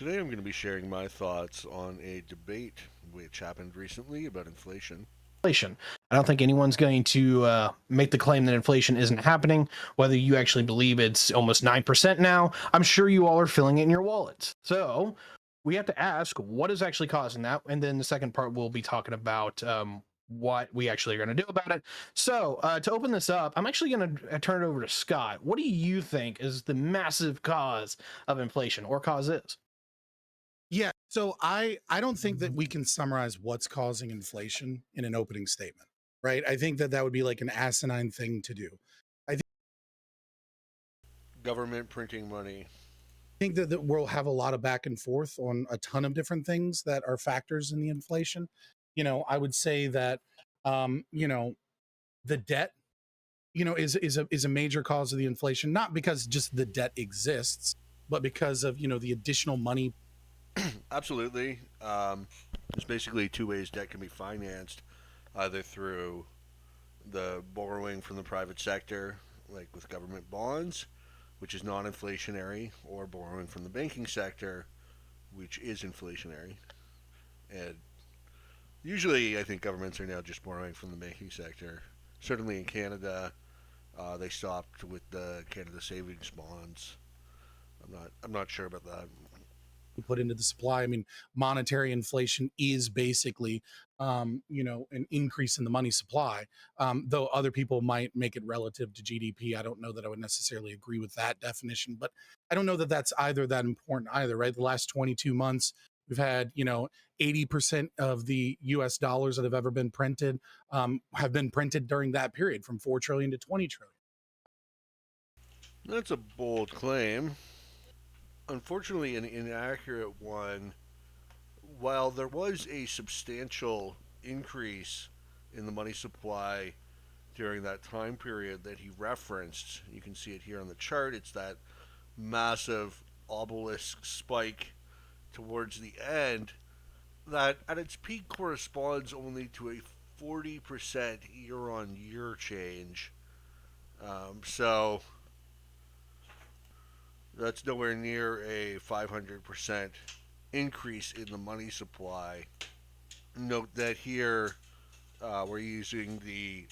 Today I'm going to be sharing my thoughts on a debate which happened recently about inflation. Inflation. I don't think anyone's going to make the claim that inflation isn't happening, whether you actually believe it's almost 9% now. I'm sure you all are feeling it in your wallets. So we have to ask what is actually causing that. And then the second part, we'll be talking about what we actually are going to do about it. So to open this up, I'm actually going to turn it over to Scott. What do you think is the massive cause of inflation or causes? Yeah, so I don't think that we can summarize what's causing inflation in an opening statement, right? I think that that would be like an asinine thing to do. I Government printing money. think that we'll have a lot of back and forth on a ton of different things that are factors in the inflation. I would say that the debt, is a major cause of the inflation, not because just the debt exists, but because of the additional money. Absolutely. There's basically two ways debt can be financed, either through the borrowing from the private sector, like with government bonds, which is non inflationary, or borrowing from the banking sector, which is inflationary. And usually, I think governments are now just borrowing from the banking sector. Certainly in Canada, they stopped with the Canada Savings bonds. I'm not sure about that. Put into the supply. I mean, monetary inflation is basically, an increase in the money supply. Though other people might make it relative to GDP. I don't know that I would necessarily agree with that definition, but I don't know that that's either that important either, right? The last 22 months, we've had, 80% of the US dollars that have ever been printed have been printed during that period from 4 trillion to 20 trillion. That's a bold claim. Unfortunately, an inaccurate one. While there was a substantial increase in the money supply during that time period that he referenced, you can see it here on the chart. It's that massive obelisk spike towards the end that at its peak corresponds only to a 40% year on year change. So that's nowhere near a 500% increase in the money supply. Note that here we're using the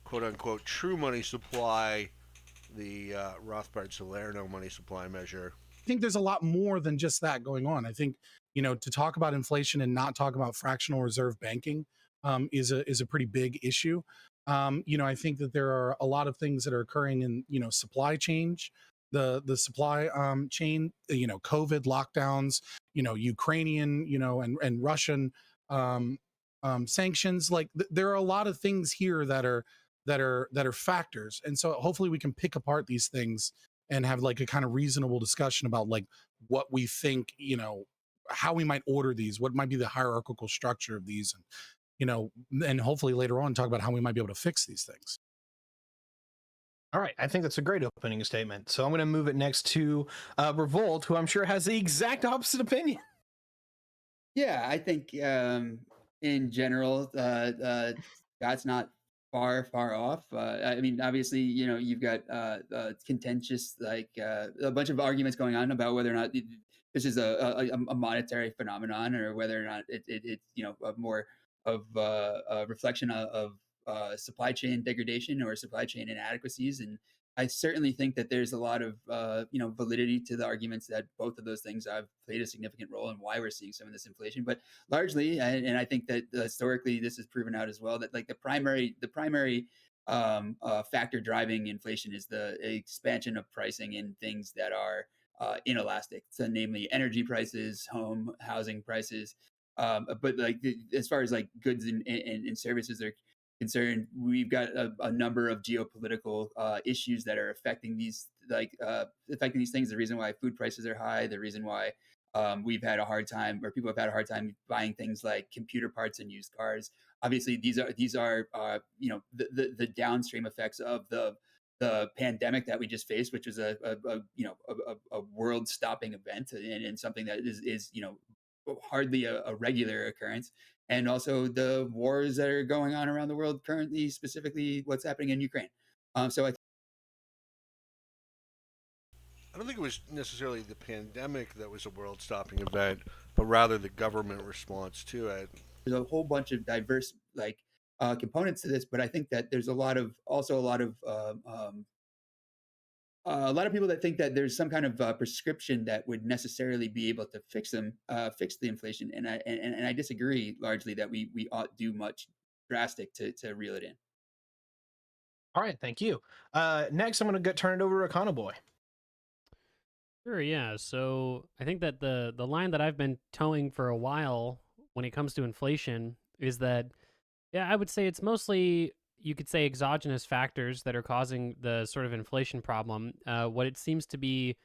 quote unquote true money supply, the Rothbard Salerno money supply measure. I think there's a lot more than just that going on. I think to talk about inflation and not talk about fractional reserve banking is a pretty big issue. I think that there are a lot of things that are occurring in supply change, the supply chain, COVID lockdowns, Ukrainian, and Russian sanctions. Like there are a lot of things here that are factors, and so hopefully we can pick apart these things and have like a kind of reasonable discussion about like what we think, how we might order these, what might be the hierarchical structure of these, and and hopefully later on talk about how we might be able to fix these things. All right, I think that's a great opening statement. So I'm going to move it next to Revolt, who I'm sure has the exact opposite opinion. Yeah, I think in general, that's not far off. I mean, obviously, you've got contentious, like a bunch of arguments going on about whether or not this is a monetary phenomenon or whether or not it's a more of a reflection of supply chain degradation or supply chain inadequacies. And I certainly think that there's a lot of validity to the arguments that both of those things have played a significant role in why we're seeing some of this inflation. But largely, and I think that historically this is proven out as well, that like the primary factor driving inflation is the expansion of pricing in things that are inelastic, so namely energy prices, home housing prices. But like as far as like goods and services are concerned, we've got a number of geopolitical issues that are affecting these things. The reason why food prices are high, the reason why we've had a hard time, or people have had a hard time buying things like computer parts and used cars. Obviously, these are the downstream effects of the pandemic that we just faced, which was a world stopping event, and something that is hardly a regular occurrence, and also the wars that are going on around the world currently, specifically what's happening in Ukraine. So I I don't think it was necessarily the pandemic that was a world-stopping event, but rather the government response to it. There's a whole bunch of diverse components to this, but I think that there's also a lot of people that think that there's some kind of prescription that would necessarily be able to fix the inflation, and I disagree largely that we ought do much drastic to reel it in. All right, thank you. Next, I'm going to turn it over to econoboi. Sure, yeah. So I think that the line that I've been towing for a while when it comes to inflation is that, yeah, I would say it's mostly, you could say, exogenous factors that are causing the sort of inflation problem. What it seems to be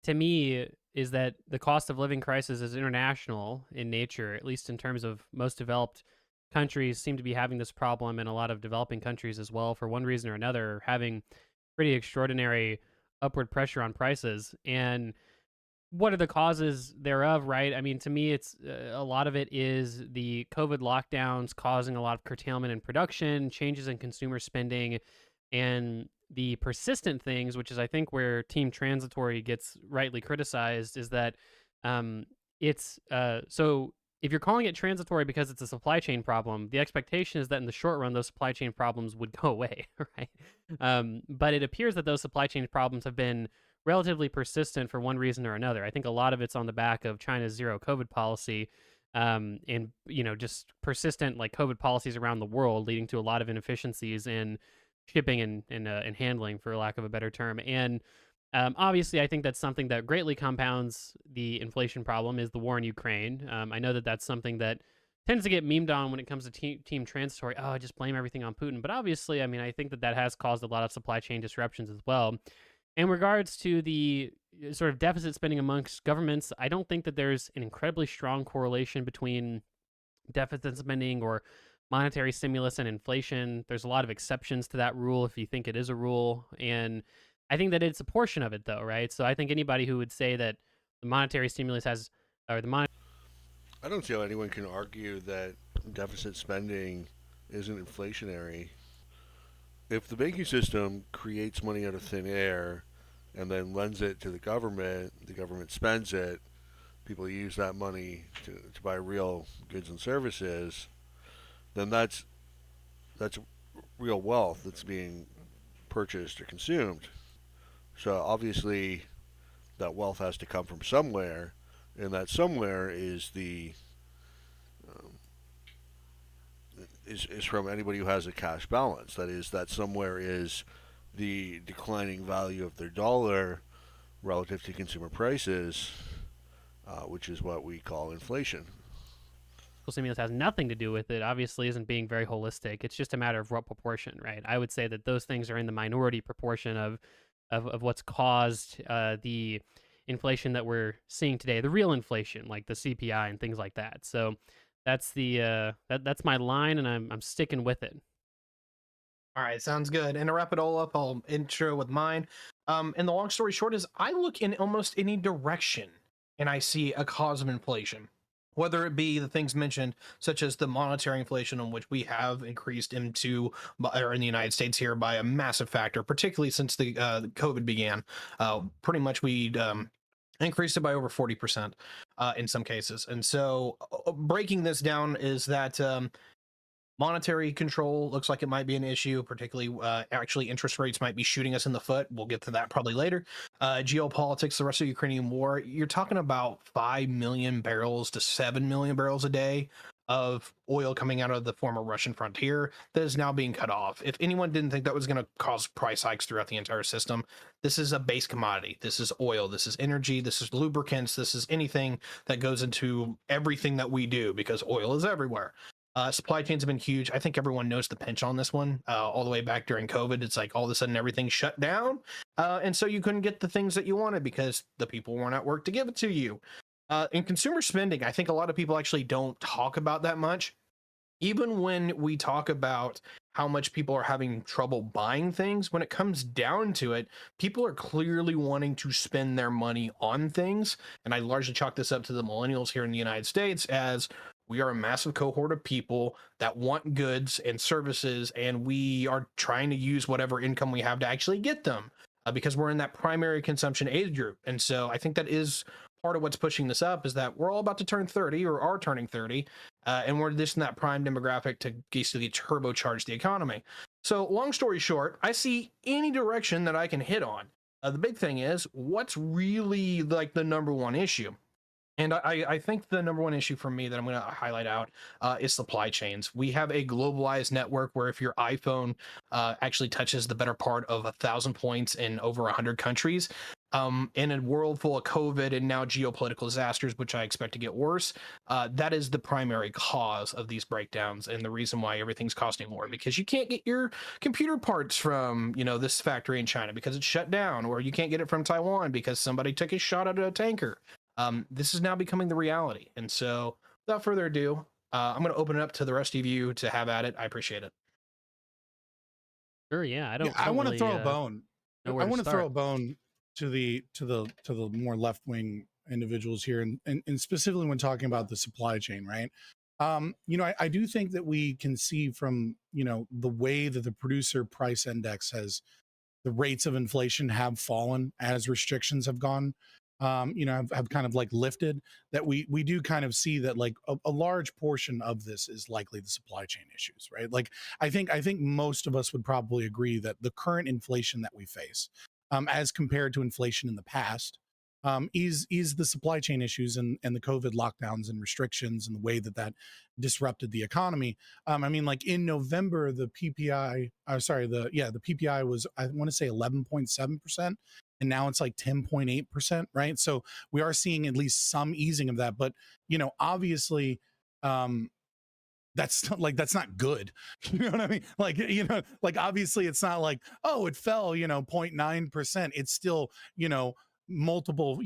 to me is that the cost of living crisis is international in nature, at least in terms of most developed countries seem to be having this problem, and a lot of developing countries as well, for one reason or another, are having pretty extraordinary upward pressure on prices. And what are the causes thereof, right? I mean, to me, it's a lot of it is the COVID lockdowns causing a lot of curtailment in production, changes in consumer spending, and the persistent things, which is, I think, where Team Transitory gets rightly criticized, is that um, it's so if you're calling it transitory because it's a supply chain problem, the expectation is that in the short run, those supply chain problems would go away, right? But it appears that those supply chain problems have been relatively persistent for one reason or another. I think a lot of it's on the back of China's zero COVID policy, and just persistent like COVID policies around the world, leading to a lot of inefficiencies in shipping and handling, for lack of a better term. And obviously, I think that's something that greatly compounds the inflation problem is the war in Ukraine. I know that that's something that tends to get memed on when it comes to team transitory. Oh, I just blame everything on Putin. But obviously, I mean, I think that that has caused a lot of supply chain disruptions as well. In regards to the sort of deficit spending amongst governments, I don't think that there's an incredibly strong correlation between deficit spending or monetary stimulus and inflation. There's a lot of exceptions to that rule if you think it is a rule. And I think that it's a portion of it, though, right? So I think anybody who would say that the monetary stimulus has, or the monetary I don't see how anyone can argue that deficit spending isn't inflationary. If the banking system creates money out of thin air and then lends it to the government spends it, people use that money to buy real goods and services, then that's real wealth that's being purchased or consumed. So obviously that wealth has to come from somewhere, and that somewhere is the um, is from anybody who has a cash balance. That is, that somewhere is the declining value of their dollar relative to consumer prices, which is what we call inflation. stimulus has nothing to do with it, obviously isn't being very holistic. It's just a matter of what proportion, right? I would say that those things are in the minority proportion of what's caused the inflation that we're seeing today, the real inflation, like the CPI and things like that. So that's that's my line, and I'm sticking with it. All right, sounds good. And to wrap it all up, I'll intro with mine. And the long story short is I look in almost any direction and I see a cause of inflation, whether it be the things mentioned, such as the monetary inflation, on which we have increased or in the United States here by a massive factor, particularly since the COVID began. Pretty much we increased it by over 40% in some cases. And so breaking this down is that monetary control looks like it might be an issue, particularly actually interest rates might be shooting us in the foot. We'll get to that probably later. Geopolitics, the Russia Ukrainian war, you're talking about 5 million barrels to 7 million barrels a day of oil coming out of the former Russian frontier that is now being cut off. If anyone didn't think that was going to cause price hikes throughout the entire system, this is a base commodity. This is oil. This is energy. This is lubricants. This is anything that goes into everything that we do, because oil is everywhere. Supply chains have been huge. I think everyone knows the pinch on this one. All the way back during COVID, it's like all of a sudden everything shut down. And so you couldn't get the things that you wanted because the people weren't at work to give it to you. In consumer spending, I think a lot of people actually don't talk about that much. Even when we talk about how much people are having trouble buying things, when it comes down to it, people are clearly wanting to spend their money on things. And I largely chalk this up to the millennials here in the United States, as we are a massive cohort of people that want goods and services, and we are trying to use whatever income we have to actually get them. because we're in that primary consumption age group. And so I think that is part of what's pushing this up, is that we're all about to turn 30 or are turning 30, and we're just in that prime demographic to basically turbocharge the economy. So long story short, I see any direction that I can hit on. The big thing is, what's really like the number one issue? And I think the number one issue for me that I'm going to highlight out is supply chains. We have a globalized network where if your iPhone actually touches the better part of 1,000 points in over 100 countries, in a world full of COVID and now geopolitical disasters, which I expect to get worse, that is the primary cause of these breakdowns and the reason why everything's costing more, because you can't get your computer parts from, this factory in China because it's shut down, or you can't get it from Taiwan because somebody took a shot at a tanker. This is now becoming the reality. And so, without further ado, I'm going to open it up to the rest of you to have at it. I appreciate it. Sure, yeah. I Yeah, don't I I don't want to really throw a bone. know I where to want to throw start. a bone to the more left wing individuals here, and specifically when talking about the supply chain, right? I do think that we can see from the way that the producer price index has, the rates of inflation have fallen as restrictions have gone, have kind of like lifted, that we do kind of see that like a large portion of this is likely the supply chain issues, right? Like I think most of us would probably agree that the current inflation that we face, as compared to inflation in the past, is the supply chain issues and the COVID lockdowns and restrictions and the way that that disrupted the economy. I mean, like in November, the PPI, the PPI was, I want to say 11.7%, and now it's like 10.8%, right? So we are seeing at least some easing of that, but obviously, um, that's not good. You know what I mean? Like, like obviously it's not like, oh, it fell, 0.9%. It's still, multiple,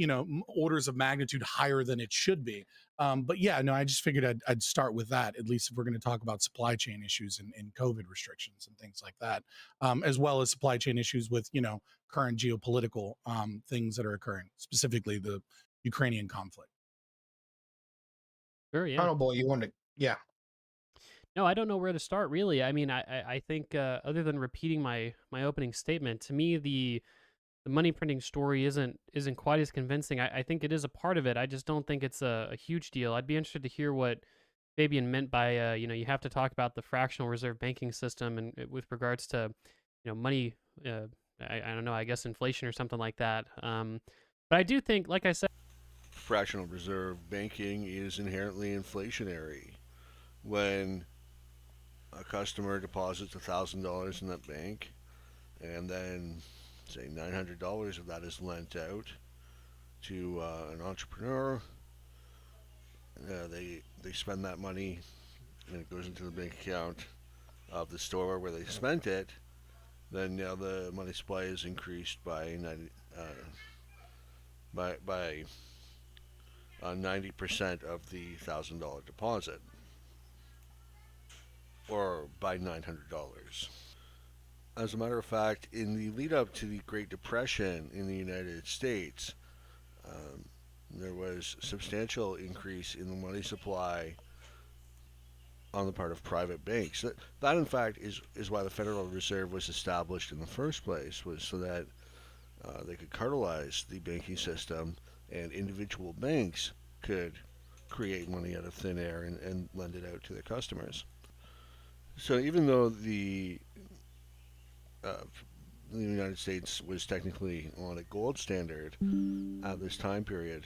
orders of magnitude higher than it should be. But yeah, no, I just figured I'd start with that, at least if we're going to talk about supply chain issues and COVID restrictions and things like that, as well as supply chain issues with, current geopolitical things that are occurring, specifically the Ukrainian conflict. Sure, yeah. Final boy, you wanted to, yeah. No, I don't know where to start really. I mean, I think other than repeating my opening statement, to me the money printing story isn't quite as convincing. I think it is a part of it. I just don't think it's a huge deal. I'd be interested to hear what Fabian meant by you have to talk about the fractional reserve banking system and with regards to money. I don't know. I guess inflation or something like that. But I do think, like I said. Fractional reserve banking is inherently inflationary. When a customer deposits $1,000 in that bank, and then say $900 of that is lent out to an entrepreneur, they spend that money and it goes into the bank account of the store where they spent it. Then now the money supply is increased by 90% of the $1,000 deposit, or by $900. As a matter of fact, in the lead up to the Great Depression in the United States, um, there was substantial increase in the money supply on the part of private banks. That in fact, is why the Federal Reserve was established in the first place, was so that they could cartelize the banking system, and individual banks could create money out of thin air and lend it out to their customers. So even though uh, the United States was technically on a gold standard at this time period,